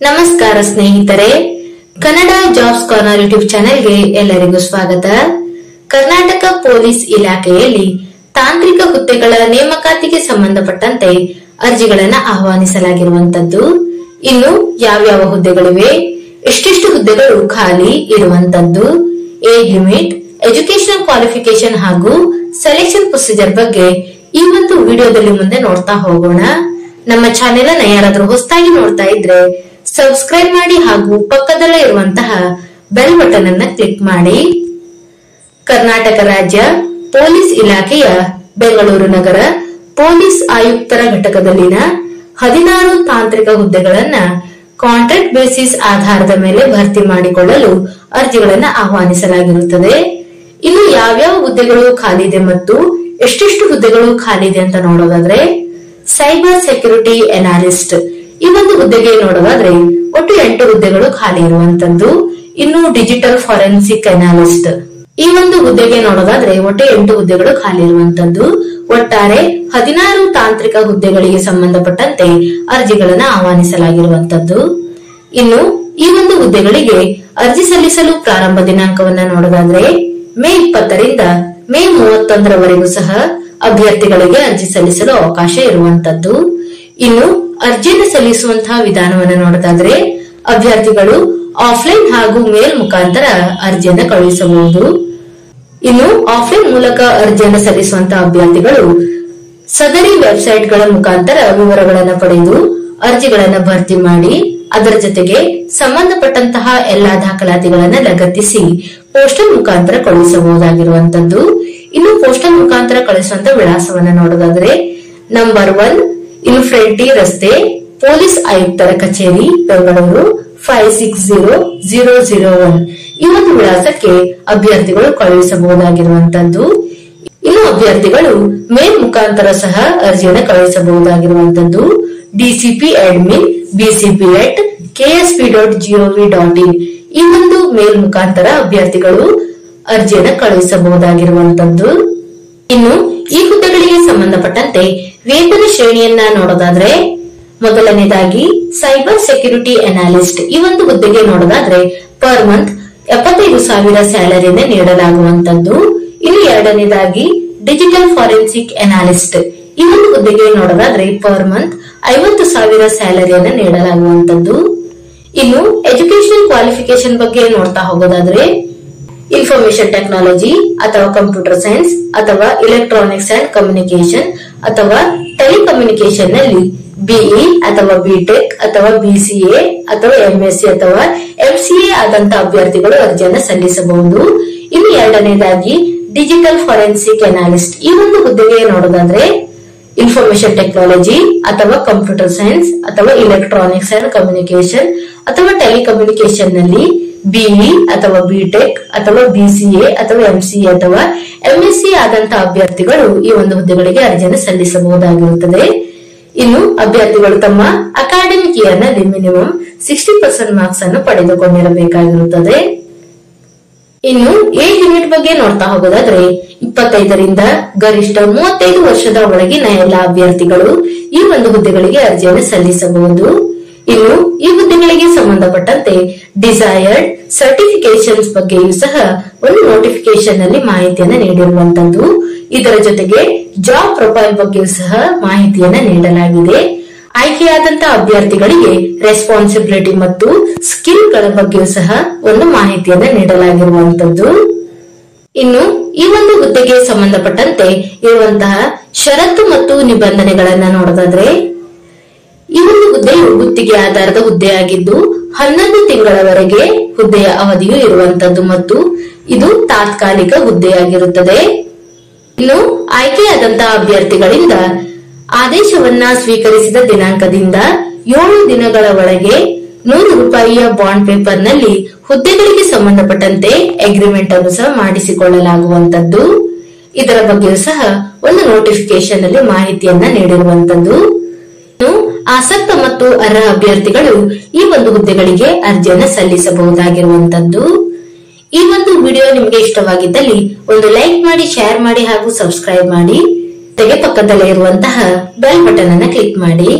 ನಮಸ್ಕಾರ ಸ್ನೇಹಿತರೆ, Kannada jobs corner YouTube ಚಾನೆಲ್ಗೆ ಎಲ್ಲರಿಗೂ ಸ್ವಾಗತ. ಕರ್ನಾಟಕ ಪೊಲೀಸ್ ಇಲಾಖೆಯಲ್ಲಿ ತಾಂತ್ರಿಕ ಹುದ್ದೆಗಳ ನೇಮಕಾತಿಗೆ ಸಂಬಂಧಪಟ್ಟಂತೆ ಅರ್ಜಿಗಳನ್ನು ಆಹ್ವಾನಿಸಲಾಗಿರುವಂತದ್ದು. ಇನ್ನು ಯಾವ್ಯಾವ ಹುದ್ದೆಗಳಿವೆ, ಎಷ್ಟೆಷ್ಟು ಹುದ್ದೆಗಳು ಖಾಲಿ ಇರುವಂತದ್ದು, ಏಜ್ ಲಿಮಿಟ್, ಎಜುಕೇಶನಲ್ ಕ್ವಾಲಿಫಿಕೇಶನ್ ಹಾಗೂ ಸೆಲೆಕ್ಷನ್ ಪ್ರೊಸೀಜರ್ ಬಗ್ಗೆ ಈ ಒಂದು ವಿಡಿಯೋದಲ್ಲಿ ಮುಂದೆ ನೋಡ್ತಾ ಹೋಗೋಣ. ನಮ್ಮ ಚಾನೆಲ್ ಅನ್ನ ಯಾರಾದ್ರೂ ಹೊಸದಾಗಿ ನೋಡ್ತಾ ಇದ್ರೆ ಸಬ್ಸ್ಕ್ರೈಬ್ ಮಾಡಿ ಹಾಗೂ ಪಕ್ಕದಲ್ಲೇ ಇರುವಂತಹ ಬೆಲ್ ಬಟನ್ ಅನ್ನ ಕ್ಲಿಕ್ ಮಾಡಿ. ಕರ್ನಾಟಕ ರಾಜ್ಯ ಪೊಲೀಸ್ ಇಲಾಖೆಯ ಬೆಂಗಳೂರು ನಗರ ಪೊಲೀಸ್ ಆಯುಕ್ತರ ಘಟಕದಲ್ಲಿನ 16 ತಾಂತ್ರಿಕ ಹುದ್ದೆಗಳನ್ನ ಕಾಂಟ್ರಾಕ್ಟ್ ಬೇಸಿಸ್ ಆಧಾರದ ಮೇಲೆ ಭರ್ತಿ ಮಾಡಿಕೊಳ್ಳಲು ಅರ್ಜಿಗಳನ್ನ ಆಹ್ವಾನಿಸಲಾಗಿರುತ್ತದೆ. ಇನ್ನು ಯಾವ್ಯಾವ ಹುದ್ದೆಗಳು ಖಾಲಿದೆ ಮತ್ತು ಎಷ್ಟೆಷ್ಟು ಹುದ್ದೆಗಳು ಖಾಲಿದೆ ಅಂತ ನೋಡೋದಾದ್ರೆ, ಸೈಬರ್ ಸೆಕ್ಯೂರಿಟಿ ಅನಾಲಿಸ್ಟ್ ಈ ಒಂದು ಹುದ್ದೆಗೆ ನೋಡೋದಾದ್ರೆ ಒಟ್ಟು 8 ಹುದ್ದೆಗಳು ಖಾಲಿ ಇರುವಂತದ್ದು. ಇನ್ನು ಡಿಜಿಟಲ್ ಫಾರೆನ್ಸಿಕ್ ಅನಾಲಿಸ್ಟ್ ಈ ಒಂದು ಹುದ್ದೆಗೆ ನೋಡೋದಾದ್ರೆ ಒಟ್ಟು 8 ಹುದ್ದೆಗಳು ಖಾಲಿ ಇರುವಂತದ್ದು. ಒಟ್ಟಾರೆ 16 ತಾಂತ್ರಿಕ ಹುದ್ದೆಗಳಿಗೆ ಸಂಬಂಧಪಟ್ಟಂತೆ ಅರ್ಜಿಗಳನ್ನ ಆಹ್ವಾನಿಸಲಾಗಿರುವಂತದ್ದು. ಇನ್ನು ಈ ಒಂದು ಹುದ್ದೆಗಳಿಗೆ ಅರ್ಜಿ ಸಲ್ಲಿಸಲು ಪ್ರಾರಂಭ ದಿನಾಂಕವನ್ನ ನೋಡೋದಾದ್ರೆ ಮೇ 20ರಿಂದ ಮೇ 31ರವರೆಗೂ ಸಹ ಅಭ್ಯರ್ಥಿಗಳಿಗೆ ಅರ್ಜಿ ಸಲ್ಲಿಸಲು ಅವಕಾಶ ಇರುವಂತದ್ದು. ಇನ್ನು ಅರ್ಜಿಯನ್ನು ಸಲ್ಲಿಸುವಂತಹ ವಿಧಾನವನ್ನು ನೋಡೋದಾದ್ರೆ ಅಭ್ಯರ್ಥಿಗಳು ಆಫ್ಲೈನ್ ಹಾಗೂ ಮೇಲ್ ಮುಖಾಂತರ ಅರ್ಜಿಯನ್ನು ಕಳುಹಿಸಬಹುದು. ಇನ್ನು ಆಫ್ಲೈನ್ ಮೂಲಕ ಅರ್ಜಿಯನ್ನು ಸಲ್ಲಿಸುವಂತಹ ಅಭ್ಯರ್ಥಿಗಳು ಸದರಿ ವೆಬ್ಸೈಟ್ಗಳ ಮುಖಾಂತರ ವಿವರಗಳನ್ನು ಪಡೆದು ಅರ್ಜಿಗಳನ್ನು ಭರ್ತಿ ಮಾಡಿ ಅದರ ಜೊತೆಗೆ ಸಂಬಂಧಪಟ್ಟಂತಹ ಎಲ್ಲಾ ದಾಖಲಾತಿಗಳನ್ನ ಲಗತ್ತಿಸಿ ಪೋಸ್ಟಲ್ ಮುಖಾಂತರ ಕಳುಹಿಸಬಹುದಾಗಿರುವಂತದ್ದು. ಇನ್ನು ಪೋಸ್ಟಲ್ ಮುಖಾಂತರ ಕಳಿಸುವಂತ ವಿಳಾಸವನ್ನ ನೋಡೋದಾದ್ರೆ ನಂಬರ್ 1 ಇನ್ಫ್ರೆಂಟಿ ರಸ್ತೆ, ಪೊಲೀಸ್ ಆಯುಕ್ತರ ಕಚೇರಿ, ಬೆಂಗಳೂರು 560001 ಈ ಒಂದು ವಿಳಾಸಕ್ಕೆ ಅಭ್ಯರ್ಥಿಗಳು ಕಳುಹಿಸಬಹುದಾಗಿರುವಂತದ್ದು. ಇನ್ನು ಅಭ್ಯರ್ಥಿಗಳು ಮೇಲ್ ಮುಖಾಂತರ ಸಹ ಅರ್ಜಿಯನ್ನು ಕಳುಹಿಸಬಹುದಾಗಿರುವಂತದ್ದು. ಡಿಸಿಪಿ ಅಡ್ಮಿನ್ bcp@ksp.gov.in ಈ ಒಂದು ಮೇಲ್ ಮುಖಾಂತರ ಅಭ್ಯರ್ಥಿಗಳು ಅರ್ಜಿಯನ್ನು ಕಳುಹಿಸಬಹುದಾಗಿರುವಂತದ್ದು. ಇನ್ನು ಈ ಹುದ್ದೆಗಳಿಗೆ ಸಂಬಂಧಪಟ್ಟಂತೆ ವೇತನ ಶ್ರೇಣಿಯನ್ನ ನೋಡೋದಾದ್ರೆ ಮೊದಲನೇದಾಗಿ ಸೈಬರ್ ಸೆಕ್ಯೂರಿಟಿ ಅನಾಲಿಸ್ಟ್ ಈ ಒಂದು ಹುದ್ದೆಗೆ ನೋಡೋದಾದ್ರೆ ಪರ್ ಮಂತ್ 75,000 ಸ್ಯಾಲರಿಯನ್ನು ನೀಡಲಾಗುವಂತದ್ದು. ಇನ್ನು ಎರಡನೇದಾಗಿ ಡಿಜಿಟಲ್ ಫಾರೆನ್ಸಿಕ್ ಅನಾಲಿಸ್ಟ್ ಈ ಒಂದು ಹುದ್ದೆಗೆ ನೋಡೋದಾದ್ರೆ ಪರ್ ಮಂತ್ 50,000 ಸ್ಯಾಲರಿಯನ್ನು ನೀಡಲಾಗುವಂತದ್ದು. ಇನ್ನು ಎಜುಕೇಶನಲ್ ಕ್ವಾಲಿಫಿಕೇಶನ್ ಬಗ್ಗೆ ನೋಡ್ತಾ ಹೋಗೋದಾದ್ರೆ ಇನ್ಫಾರ್ಮೇಶನ್ ಟೆಕ್ನಾಲಜಿ ಅಥವಾ ಕಂಪ್ಯೂಟರ್ ಸೈನ್ಸ್ ಅಥವಾ ಎಲೆಕ್ಟ್ರಾನಿಕ್ಸ್ ಅಂಡ್ ಕಮ್ಯುನಿಕೇಶನ್ ಅಥವಾ ಟೆಲಿಕಮ್ಯುನಿಕೇಶನ್ ನಲ್ಲಿ ಬಿಇ ಅಥವಾ ಬಿಟೆಕ್ ಅಥವಾ ಬಿಸಿಎ ಅಥವಾ ಎಂಎಸ್ಸಿ ಅಥವಾ ಎಂಸಿಎ ಆದಂತ ಅಭ್ಯರ್ಥಿಗಳು ಅರ್ಜಿಯನ್ನು ಸಲ್ಲಿಸಬಹುದು. ಇನ್ನು ಎರಡನೇದಾಗಿ ಡಿಜಿಟಲ್ ಫಾರೆನ್ಸಿಕ್ ಅನಾಲಿಸ್ಟ್ ಈ ಒಂದು ಹುದ್ದೆಗೆ ನೋಡೋದಾದ್ರೆ ಇನ್ಫಾರ್ಮೇಶನ್ ಟೆಕ್ನಾಲಜಿ ಅಥವಾ ಕಂಪ್ಯೂಟರ್ ಸೈನ್ಸ್ ಅಥವಾ ಎಲೆಕ್ಟ್ರಾನಿಕ್ಸ್ ಅಂಡ್ ಕಮ್ಯುನಿಕೇಶನ್ ಅಥವಾ ಟೆಲಿಕಮ್ಯುನಿಕೇಶನ್ ನಲ್ಲಿ ಬಿಇ ಅಥವಾ ಬಿಟೆಕ್ ಅಥವಾ ಬಿಸಿಎ ಅಥವಾ ಎಂಸಿಎ ಅಥವಾ ಎಂಎಸ್ಸಿ ಆದಂತಹ ಅಭ್ಯರ್ಥಿಗಳು ಈ ಒಂದು ಹುದ್ದೆಗಳಿಗೆ ಅರ್ಜಿಯನ್ನು ಸಲ್ಲಿಸಬಹುದಾಗಿರುತ್ತದೆ. ಇನ್ನು ಅಭ್ಯರ್ಥಿಗಳು ತಮ್ಮ ಅಕಾಡೆಮಿಕ್ ಇಯರ್ ನಲ್ಲಿ ಮಿನಿಮಮ್ 60% ಮಾರ್ಕ್ಸ್ ಅನ್ನು ಪಡೆದುಕೊಂಡಿರಬೇಕಾಗಿರುತ್ತದೆ. ಇನ್ನು ಏಜ್ ಲಿಮಿಟ್ ಬಗ್ಗೆ ನೋಡ್ತಾ ಹೋಗೋದಾದ್ರೆ 25ರಿಂದ ಗರಿಷ್ಠ 35 ವರ್ಷದ ಒಳಗಿನ ಎಲ್ಲ ಅಭ್ಯರ್ಥಿಗಳು ಈ ಒಂದು ಹುದ್ದೆಗಳಿಗೆ ಅರ್ಜಿಯನ್ನು ಸಲ್ಲಿಸಬಹುದು. ಇನ್ನು ಈ ಹುದ್ದೆಗಳಿಗೆ ಸಂಬಂಧಪಟ್ಟಂತೆ ಡಿಸೈರ್ಡ್ ಸರ್ಟಿಫಿಕೇಶನ್ಸ್ ಬಗ್ಗೆಯೂ ಸಹ ಒಂದು ನೋಟಿಫಿಕೇಶನ್ ನಲ್ಲಿ ಮಾಹಿತಿಯನ್ನು ನೀಡಿರುವಂತದ್ದು. ಇದರ ಜೊತೆಗೆ ಜಾಬ್ ಪ್ರೊಫೈಲ್ ಬಗ್ಗೆಯೂ ಸಹ ಮಾಹಿತಿಯನ್ನ ನೀಡಲಾಗಿದೆ. ಆಯ್ಕೆಯಾದಂತಹ ಅಭ್ಯರ್ಥಿಗಳಿಗೆ ರೆಸ್ಪಾನ್ಸಿಬಿಲಿಟಿ ಮತ್ತು ಸ್ಕಿಲ್ ಗಳ ಬಗ್ಗೆಯೂ ಸಹ ಒಂದು ಮಾಹಿತಿಯನ್ನ ನೀಡಲಾಗಿರುವಂತದ್ದು. ಇನ್ನು ಈ ಒಂದು ಹುದ್ದೆಗೆ ಸಂಬಂಧಪಟ್ಟಂತೆ ಇರುವಂತಹ ಷರತ್ತು ಮತ್ತು ನಿಬಂಧನೆಗಳನ್ನ ನೋಡೋದಾದ್ರೆ ಈ ಒಂದು ಹುದ್ದೆಯು ಗುತ್ತಿಗೆ ಆಧಾರದ ಹುದ್ದೆಯಾಗಿದ್ದು 11 ತಿಂಗಳವರೆಗೆ ಹುದ್ದೆಯ ಅವಧಿಯು ಇರುವಂತದ್ದು ಮತ್ತು ಇದು ತಾತ್ಕಾಲಿಕ ಹುದ್ದೆಯಾಗಿರುತ್ತದೆ. ಇನ್ನು ಆಯ್ಕೆಯಾದಂತಹ ಅಭ್ಯರ್ಥಿಗಳಿಂದ ಆದೇಶವನ್ನ ಸ್ವೀಕರಿಸಿದ ದಿನಾಂಕದಿಂದ 7 ದಿನಗಳ ಒಳಗೆ 100 ರೂಪಾಯಿಯ ಬಾಂಡ್ ಪೇಪರ್ ನಲ್ಲಿ ಹುದ್ದೆಗಳಿಗೆ ಸಂಬಂಧಪಟ್ಟಂತೆ ಅಗ್ರಿಮೆಂಟ್ ಅನ್ನು ಸಹ ಮಾಡಿಸಿಕೊಳ್ಳಲಾಗುವಂತದ್ದು. ಇದರ ಬಗ್ಗೆಯೂ ಸಹ ಒಂದು ನೋಟಿಫಿಕೇಶನ್ ನಲ್ಲಿ ಮಾಹಿತಿಯನ್ನ ನೀಡಿರುವಂತದ್ದು. ಆಸಕ್ತ ಮತ್ತು ಅರ್ಹ ಅಭ್ಯರ್ಥಿಗಳು ಈ ಒಂದು ಹುದ್ದೆಗಳಿಗೆ ಅರ್ಜಿಯನ್ನು ಸಲ್ಲಿಸಬಹುದಾಗಿರುವಂತದ್ದು. ಈ ಒಂದು ವಿಡಿಯೋ ನಿಮಗೆ ಇಷ್ಟವಾಗಿದ್ದಲ್ಲಿ ಒಂದು ಲೈಕ್ ಮಾಡಿ, ಶೇರ್ ಮಾಡಿ ಹಾಗೂ ಸಬ್ಸ್ಕ್ರೈಬ್ ಮಾಡಿ. ಪಕ್ಕದಲ್ಲೇ ಇರುವಂತಹ ಬೆಲ್ ಬಟನ್ ಅನ್ನು ಕ್ಲಿಕ್ ಮಾಡಿ.